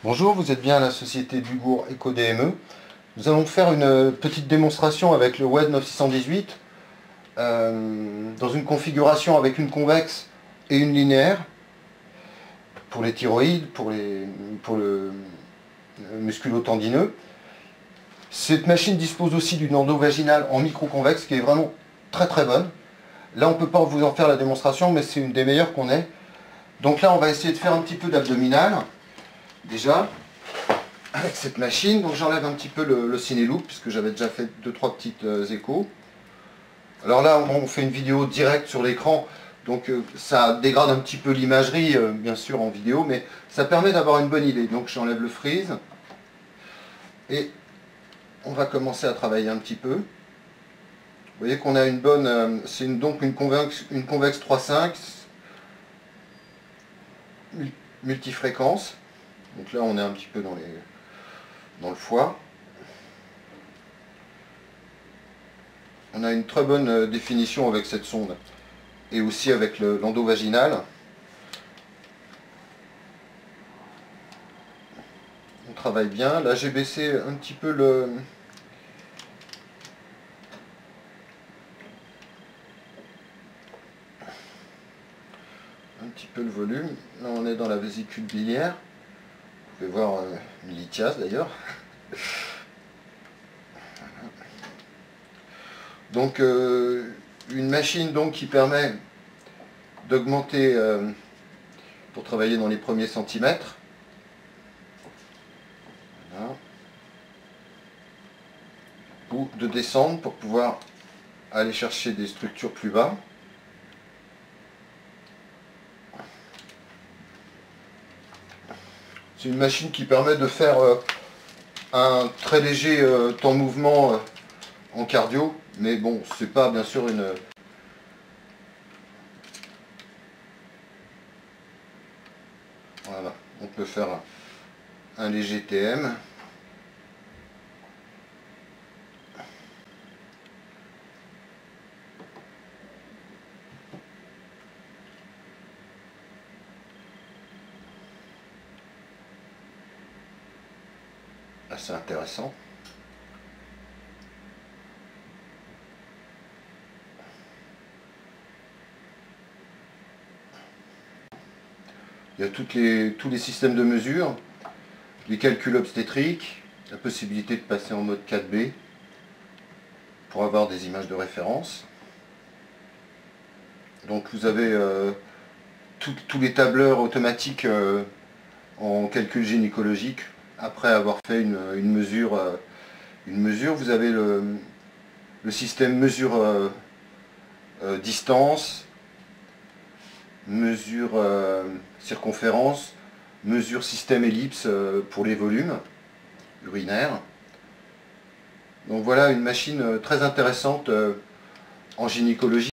Bonjour, vous êtes bien à la société Dugour Eco-DME. Nous allons faire une petite démonstration avec le WED 9618 dans une configuration avec une convexe et une linéaire pour les thyroïdes, pour le musculo-tendineux. Cette machine dispose aussi d'une endovaginale en micro-convexe qui est vraiment très bonne. Là on ne peut pas vous en faire la démonstration, mais c'est une des meilleures qu'on ait. Donc là on va essayer de faire un petit peu d'abdominal déjà avec cette machine. Donc j'enlève un petit peu le ciné-loop puisque j'avais déjà fait 2-3 petites échos. Alors là on fait une vidéo directe sur l'écran, donc ça dégrade un petit peu l'imagerie bien sûr en vidéo, mais ça permet d'avoir une bonne idée. Donc j'enlève le freeze et on va commencer à travailler un petit peu. Vous voyez qu'on a une bonne, c'est donc une convexe 3.5 multifréquence. Donc là on est un petit peu dans le foie. On a une très bonne définition avec cette sonde et aussi avec l'endovaginal. On travaille bien. Là j'ai baissé un petit peu le volume. Là on est dans la vésicule biliaire. Vous pouvez voir une lithiase d'ailleurs. Donc une machine donc qui permet d'augmenter pour travailler dans les premiers centimètres. Voilà. Ou de descendre pour pouvoir aller chercher des structures plus bas. C'est une machine qui permet de faire un très léger temps de mouvement en cardio, mais bon, c'est pas bien sûr une... Voilà, on peut faire un léger TM. Assez intéressant. Il y a tous les systèmes de mesure, les calculs obstétriques, la possibilité de passer en mode 4B pour avoir des images de référence. Donc vous avez tous les tableurs automatiques en calcul gynécologique. Après avoir fait une mesure, vous avez le système mesure distance, mesure circonférence, mesure système ellipse pour les volumes urinaires. Donc voilà une machine très intéressante en gynécologie.